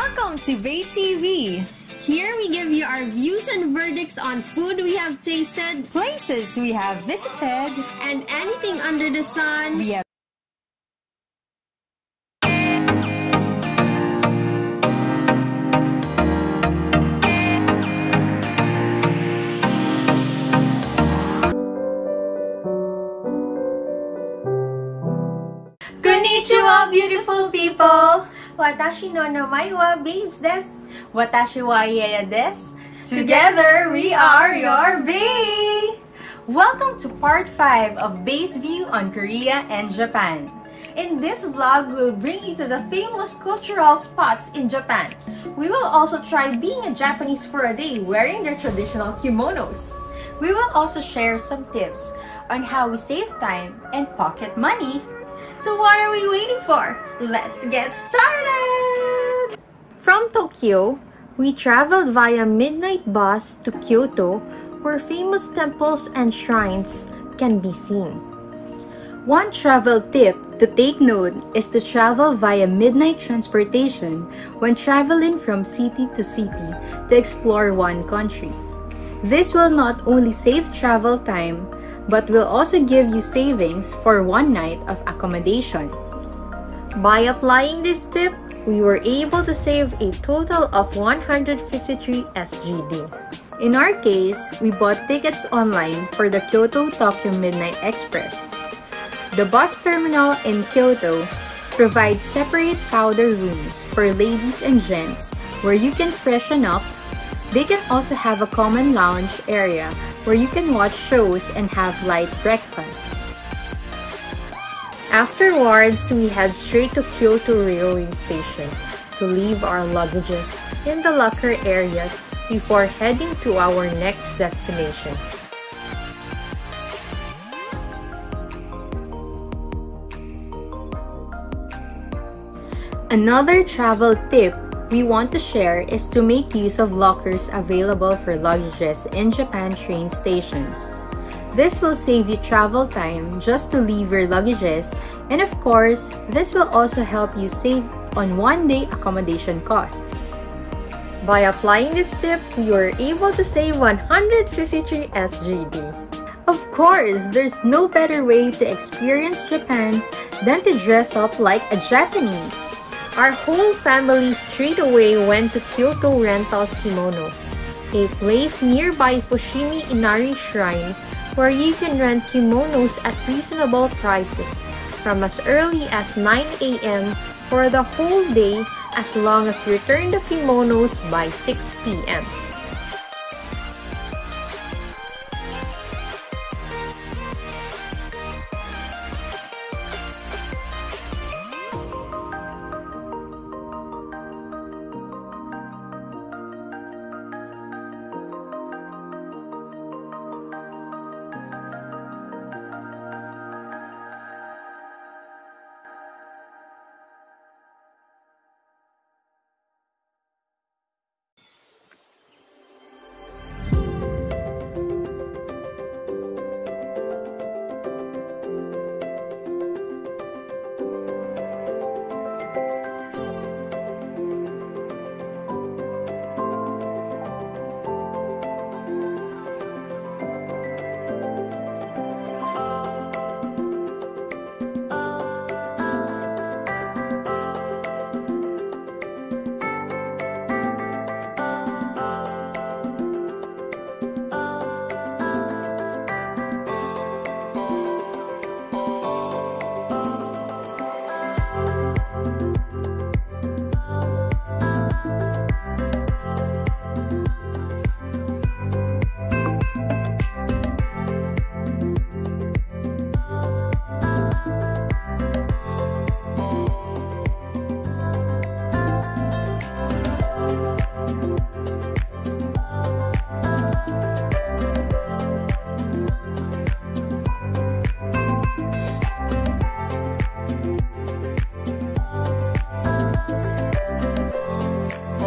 Welcome to BaYe TV. Here we give you our views and verdicts on food we have tasted, places we have visited, and anything under the sun we have. Konnichiwa, beautiful people! Watashi no namae wa babes desu. Watashi wa yaya desu. Together, we are your BaYe! Welcome to part 5 of BaYe's view on Korea and Japan. In this vlog, we'll bring you to the famous cultural spots in Japan. We will also try being a Japanese for a day wearing their traditional kimonos. We will also share some tips on how we save time and pocket money. So what are we waiting for? Let's get started! From Tokyo, we traveled via midnight bus to Kyoto, where famous temples and shrines can be seen. One travel tip to take note is to travel via midnight transportation when traveling from city to city to explore one country. This will not only save travel time, but will also give you savings for one night of accommodation. By applying this tip, we were able to save a total of 153 SGD. In our case, we bought tickets online for the Kyoto-Tokyo Midnight Express. The bus terminal in Kyoto provides separate powder rooms for ladies and gents where you can freshen up. They can also have a common lounge area where you can watch shows and have light breakfast. Afterwards, we head straight to Kyoto railway station to leave our luggages in the locker areas before heading to our next destination. Another travel tip we want to share is to make use of lockers available for luggages in Japan train stations. This will save you travel time just to leave your luggages, and of course, this will also help you save on one-day accommodation cost. By applying this tip, you are able to save 153 SGD. Of course, there's no better way to experience Japan than to dress up like a Japanese. Our whole family straight away went to Kyoto Rental Kimonos, a place nearby Fushimi Inari Shrine where you can rent kimonos at reasonable prices from as early as 9 AM for the whole day as long as you return the kimonos by 6 PM.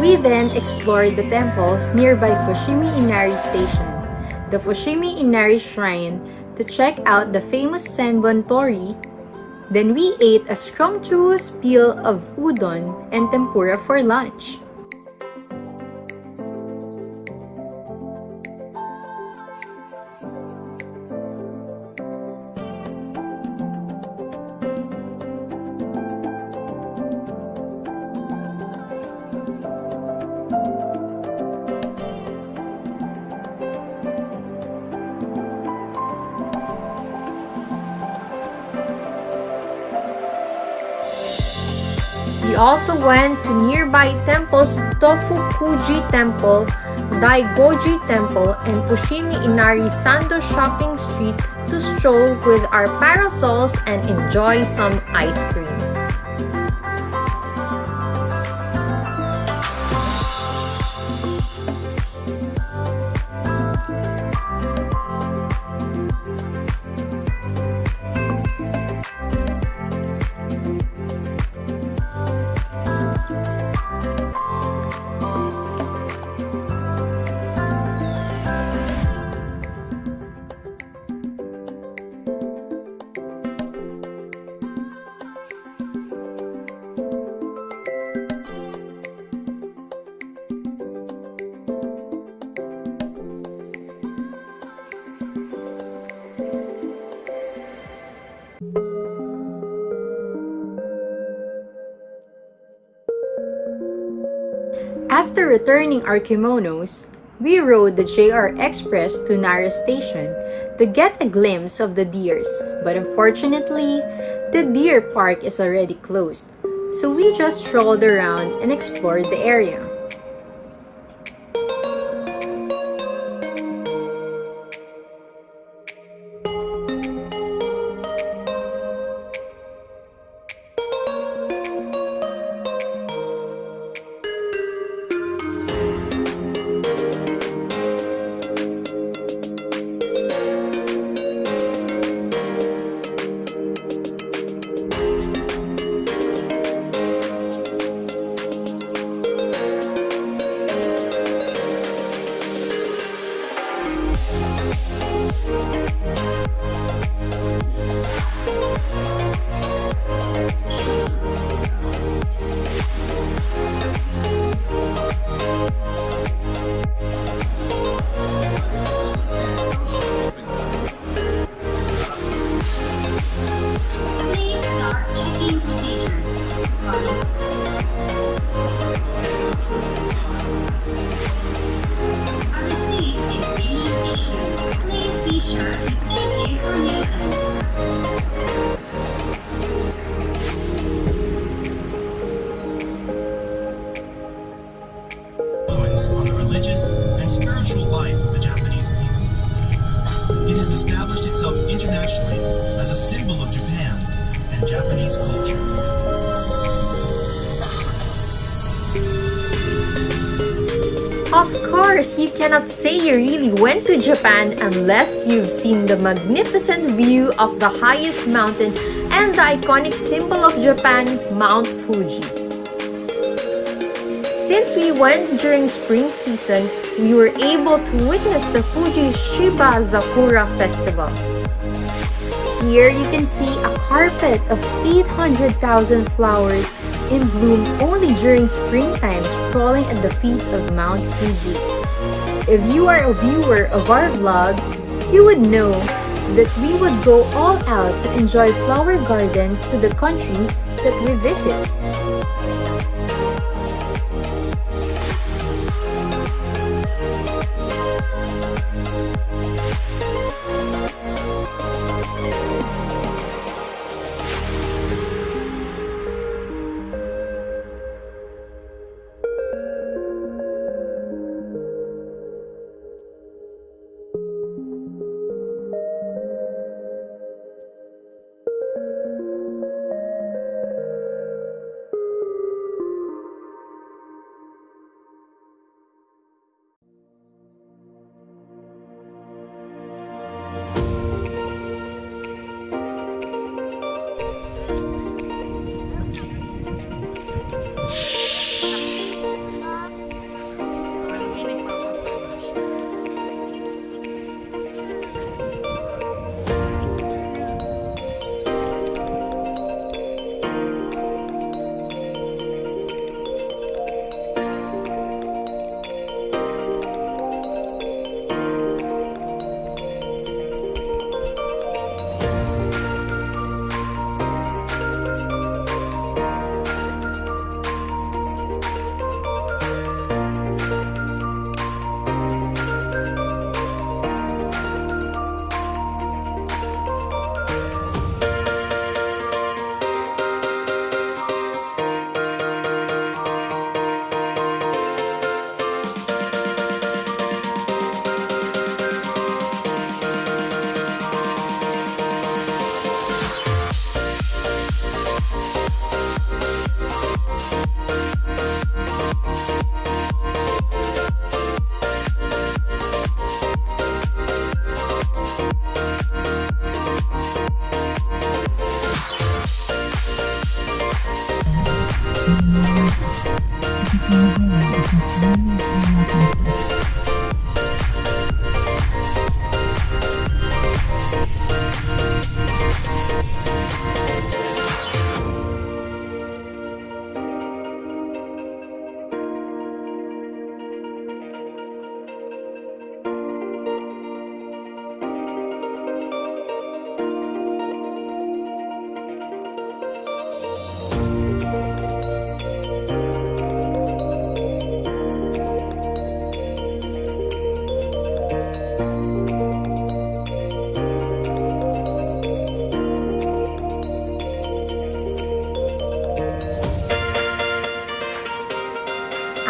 We then explored the temples nearby Fushimi Inari Station, the Fushimi Inari Shrine, to check out the famous Senbon Torii. Then we ate a scrumptious meal of udon and tempura for lunch. also went to nearby temples Tofukuji Temple, Daigoji Temple, and Fushimi Inari Sando shopping street to stroll with our parasols and enjoy some ice cream. After returning our kimonos, we rode the JR Express to Nara Station to get a glimpse of the deers, but unfortunately, the deer park is already closed, so we just strolled around and explored the area. On the religious and spiritual life of the Japanese people. It has established itself internationally as a symbol of Japan and Japanese culture. Of course, you cannot say you really went to Japan unless you've seen the magnificent view of the highest mountain and the iconic symbol of Japan, Mt Fuji. Since we went during spring season, we were able to witness the Fuji Shiba Sakura Festival. Here you can see a carpet of 800,000 flowers in bloom only during springtime, sprawling at the feet of Mt Fuji. If you are a viewer of our vlogs, you would know that we would go all out to enjoy flower gardens to the countries that we visit.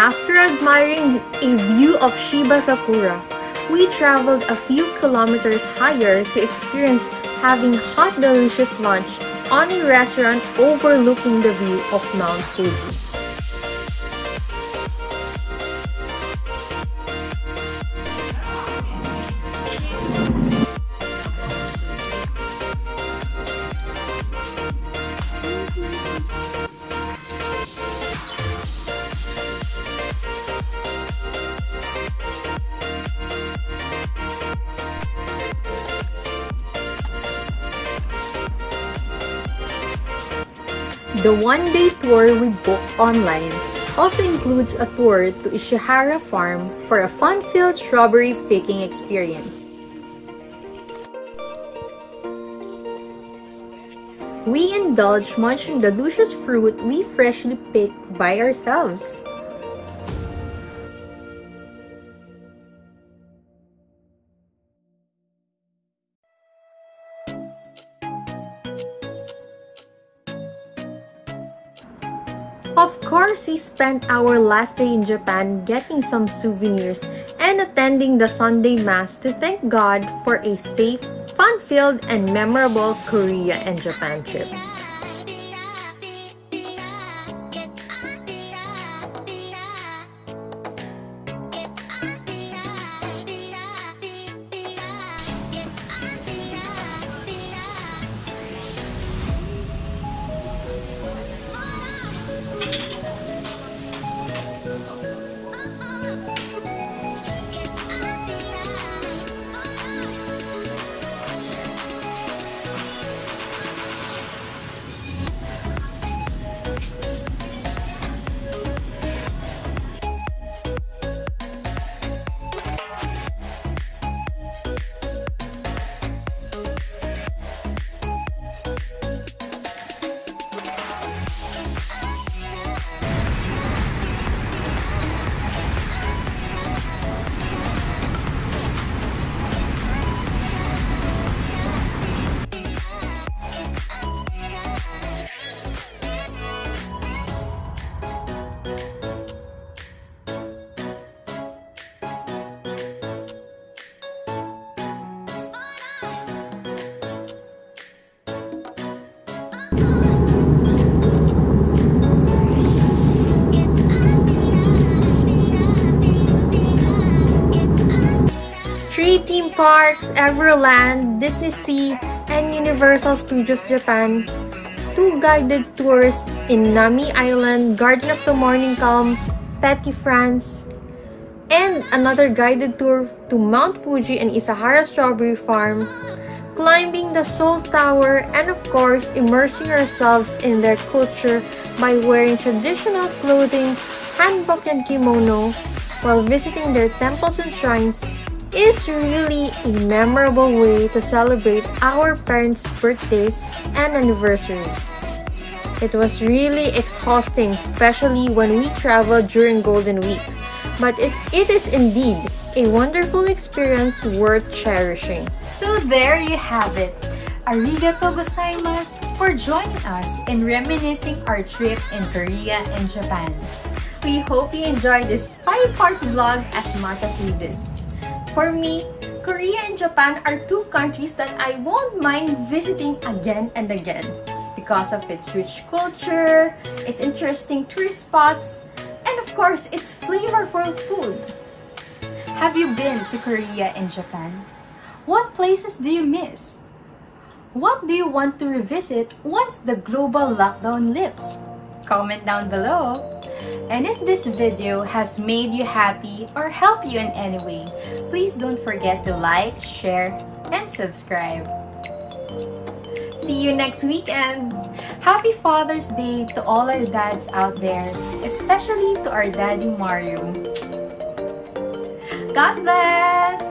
After admiring a view of Shiba Sakura, we traveled a few kilometers higher to experience having hot delicious lunch on a restaurant overlooking the view of Mt Fuji. The one-day tour we booked online also includes a tour to Ishihara farm for a fun-filled strawberry picking experience. We indulged munching the luscious fruit we freshly picked by ourselves. Of course, we spent our last day in Japan getting some souvenirs and attending the Sunday Mass to thank God for a safe, fun-filled, and memorable Korea and Japan trip. Theme parks, Everland, Disney Sea, and Universal Studios Japan, 2 guided tours in Nami Island, Garden of the Morning Calm, Petit France, and another guided tour to Mt Fuji and Ishihara Strawberry Farm, climbing the Seoul Tower, and of course, immersing ourselves in their culture by wearing traditional clothing, hanbok and kimono, while visiting their temples and shrines is really a memorable way to celebrate our parents' birthdays and anniversaries. It was really exhausting, especially when we traveled during Golden Week, but it is indeed a wonderful experience worth cherishing. So there you have it. Arigato gozaimasu for joining us in reminiscing our trip in Korea and Japan. We hope you enjoyed this 5-part vlog as much as we did. For me, Korea and Japan are 2 countries that I won't mind visiting again and again because of its rich culture, its interesting tourist spots, and of course, its flavorful food. Have you been to Korea and Japan? What places do you miss? What do you want to revisit once the global lockdown lifts? Comment down below. And if this video has made you happy or helped you in any way, please don't forget to like, share, and subscribe. See you next weekend! Happy Father's Day to all our dads out there, especially to our Daddy Mario. God bless!